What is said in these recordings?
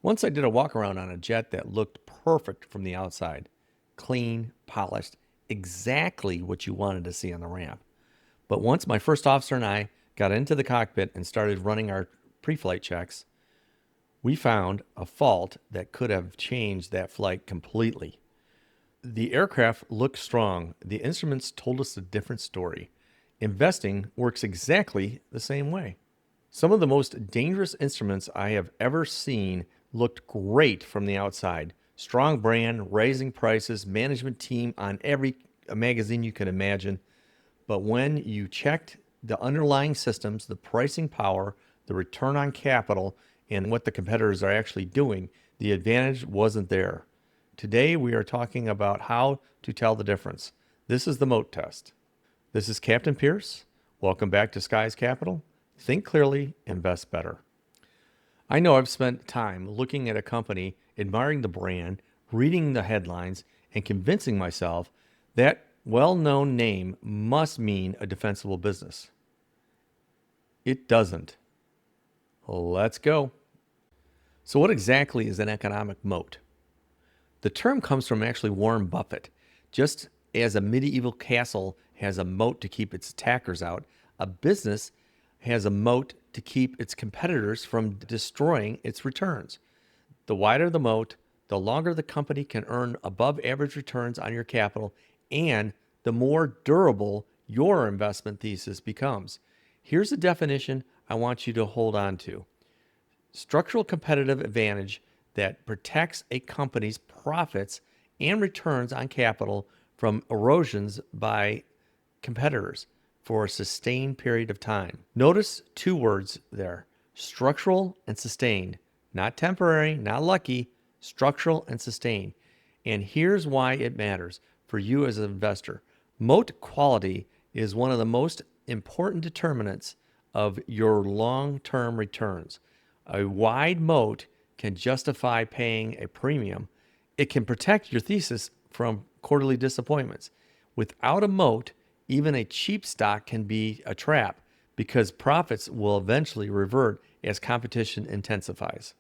Once I did a walk around on a jet that looked perfect from the outside. Clean, polished, exactly what you wanted to see on the ramp. But once my first officer and I got into the cockpit and started running our pre-flight checks, we found a fault that could have changed that flight completely. The aircraft looked strong. The instruments told us a different story. Investing works exactly the same way. Some of the most dangerous instruments I have ever seen looked great from the outside. Strong brand, raising prices, management team on every magazine you could imagine. But when you checked the underlying systems, the pricing power, the return on capital, and what the competitors are actually doing, the advantage wasn't there. Today, we are talking about how to tell the difference. This is the Moat Test. This is Captain Pierce. Welcome back to SkiesCapital. Think clearly, invest better. I know I've spent time looking at a company, admiring the brand, reading the headlines, and convincing myself that well-known name must mean a defensible business. It doesn't. Let's go. So what exactly is an economic moat? The term comes from actually Warren Buffett. Just as a medieval castle has a moat to keep its attackers out, a business has a moat to keep its competitors from destroying its returns. The wider the moat, the longer the company can earn above average returns on your capital, and the more durable your investment thesis becomes. Here's a definition I want you to hold on to. Structural competitive advantage that protects a company's profits and returns on capital from erosions by competitors for a sustained period of time. Notice two words there, structural and sustained. Not temporary, not lucky, structural and sustained. And here's why it matters for you as an investor. Moat quality is one of the most important determinants of your long-term returns. A wide moat can justify paying a premium. It can protect your thesis from quarterly disappointments. Without a moat, even a cheap stock can be a trap because profits will eventually revert as competition intensifies.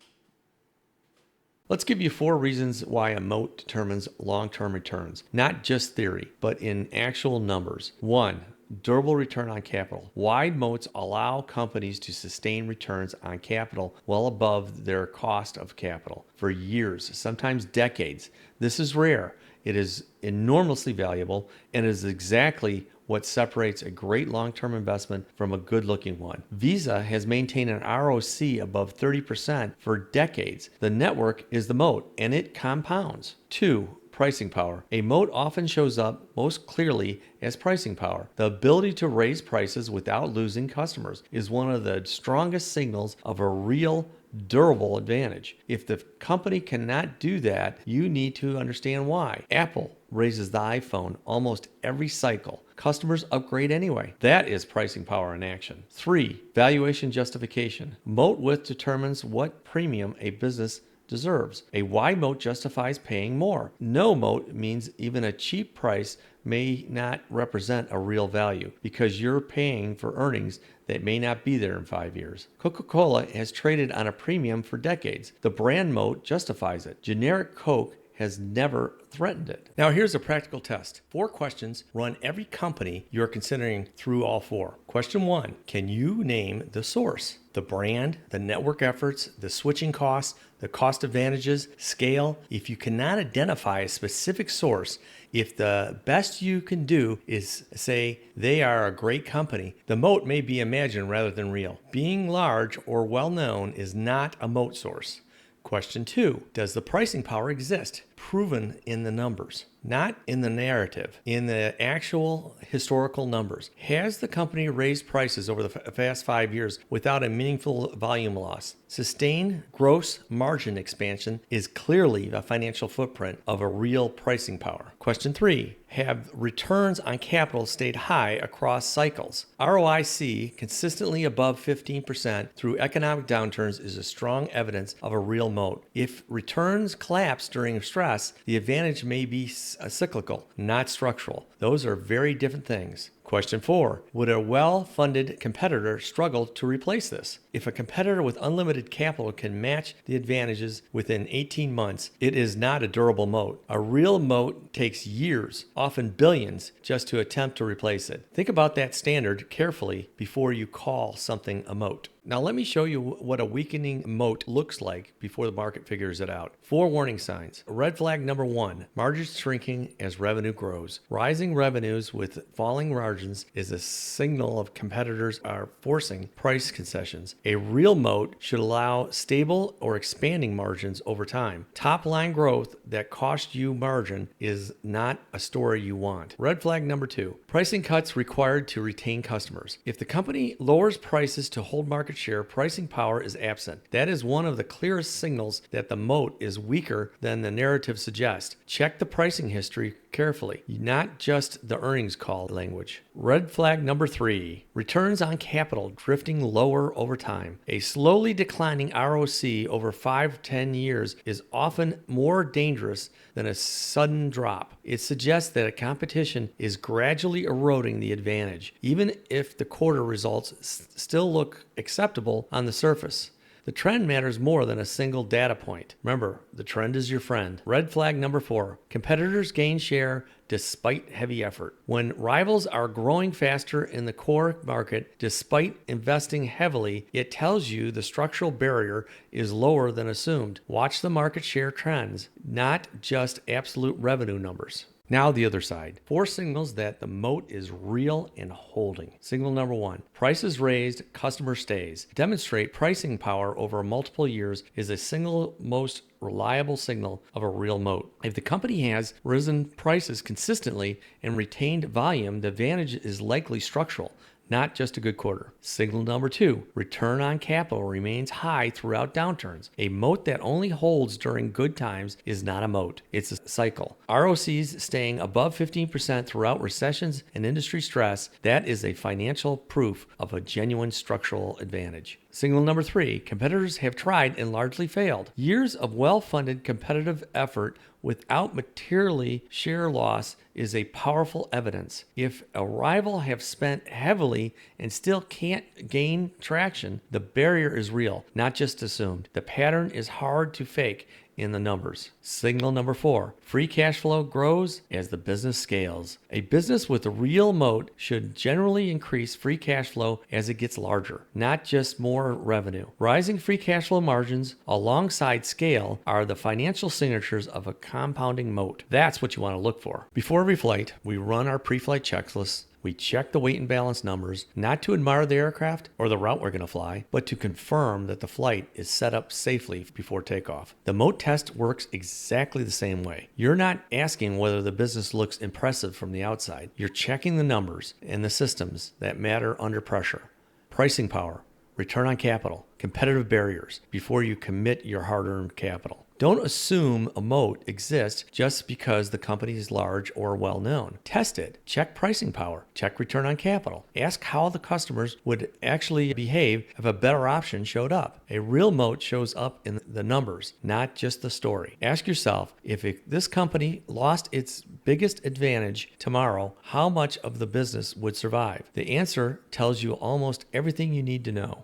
Let's give you 4 reasons why a moat determines long-term returns, not just theory, but in actual numbers. 1, durable return on capital. Wide moats allow companies to sustain returns on capital well above their cost of capital for years, sometimes decades. This is rare. It is enormously valuable and is exactly what separates a great long-term investment from a good-looking one. Visa has maintained an ROC above 30% for decades. The network is the moat, and it compounds. 2, pricing power. A moat often shows up most clearly as pricing power. The ability to raise prices without losing customers is one of the strongest signals of a real durable advantage. If the company cannot do that, you need to understand why. Apple raises the iPhone almost every cycle. Customers upgrade anyway. That is pricing power in action. 3, valuation justification. Moat width determines what premium a business deserves. A wide moat justifies paying more. No moat means even a cheap price may not represent a real value because you're paying for earnings that may not be there in 5 years. Coca-Cola has traded on a premium for decades. The brand moat justifies it. Generic Coke has never threatened it. Now here's a practical test. 4 questions. Run every company you're considering through all 4. Question 1, can you name the source? The brand, the network efforts, the switching costs, the cost advantages, scale. If you cannot identify a specific source, if the best you can do is say they are a great company, the moat may be imagined rather than real. Being large or well-known is not a moat source. Question 2, does the pricing power exist? Proven in the numbers, not in the narrative, in the actual historical numbers. Has the company raised prices over the past 5 years without a meaningful volume loss? Sustained gross margin expansion is clearly a financial footprint of a real pricing power. Question 3, have returns on capital stayed high across cycles? ROIC consistently above 15% through economic downturns is a strong evidence of a real moat. If returns collapse during stress, the advantage may be cyclical, not structural. Those are very different things. Question 4. Would a well-funded competitor struggle to replace this? If a competitor with unlimited capital can match the advantages within 18 months, it is not a durable moat. A real moat takes years, often billions, just to attempt to replace it. Think about that standard carefully before you call something a moat. Now let me show you what a weakening moat looks like before the market figures it out. 4 warning signs. Red flag number 1, margins shrinking as revenue grows. Rising revenues with falling margins is a signal of competitors are forcing price concessions. A real moat should allow stable or expanding margins over time. Top line growth that costs you margin is not a story you want. Red flag number 2, pricing cuts required to retain customers. If the company lowers prices to hold market share, pricing power is absent. That is one of the clearest signals that the moat is weaker than the narrative suggests. Check the pricing history carefully, not just the earnings call language. Red flag number 3, returns on capital drifting lower over time. A slowly declining ROC over 5-10 years is often more dangerous than a sudden drop. It suggests that a competition is gradually eroding the advantage, even if the quarter results still look acceptable on the surface. The trend matters more than a single data point. Remember, the trend is your friend. Red flag number 4, competitors gain share despite heavy effort. When rivals are growing faster in the core market despite investing heavily, it tells you the structural barrier is lower than assumed. Watch the market share trends, not just absolute revenue numbers. Now the other side. 4 signals that the moat is real and holding. Signal number 1, prices raised, customer stays. Demonstrate pricing power over multiple years is a single most reliable signal of a real moat. If the company has risen prices consistently and retained volume, the advantage is likely structural, not just a good quarter. Signal number 2, return on capital remains high throughout downturns. A moat that only holds during good times is not a moat, it's a cycle. ROCs staying above 15% throughout recessions and industry stress, that is a financial proof of a genuine structural advantage. Signal number 3, competitors have tried and largely failed. Years of well-funded competitive effort without materially share loss is a powerful evidence. If a rival have spent heavily and still can't gain traction, the barrier is real, not just assumed. The pattern is hard to fake in the numbers. Signal number 4, free cash flow grows as the business scales. A business with a real moat should generally increase free cash flow as it gets larger, not just more revenue. Rising free cash flow margins alongside scale are the financial signatures of a compounding moat. That's what you want to look for. Before every flight, we run our pre-flight checklists. We check the weight and balance numbers, not to admire the aircraft or the route we're going to fly, but to confirm that the flight is set up safely before takeoff. The Moat Test works exactly the same way. You're not asking whether the business looks impressive from the outside. You're checking the numbers and the systems that matter under pressure. Pricing power, return on capital, competitive barriers before you commit your hard-earned capital. Don't assume a moat exists just because the company is large or well-known. Test it. Check pricing power. Check return on capital. Ask how the customers would actually behave if a better option showed up. A real moat shows up in the numbers, not just the story. Ask yourself, if this company lost its biggest advantage tomorrow, how much of the business would survive? The answer tells you almost everything you need to know.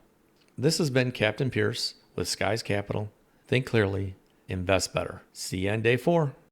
This has been Captain Pierce with SkiesCapital. Think clearly. Invest better. See you on day 4.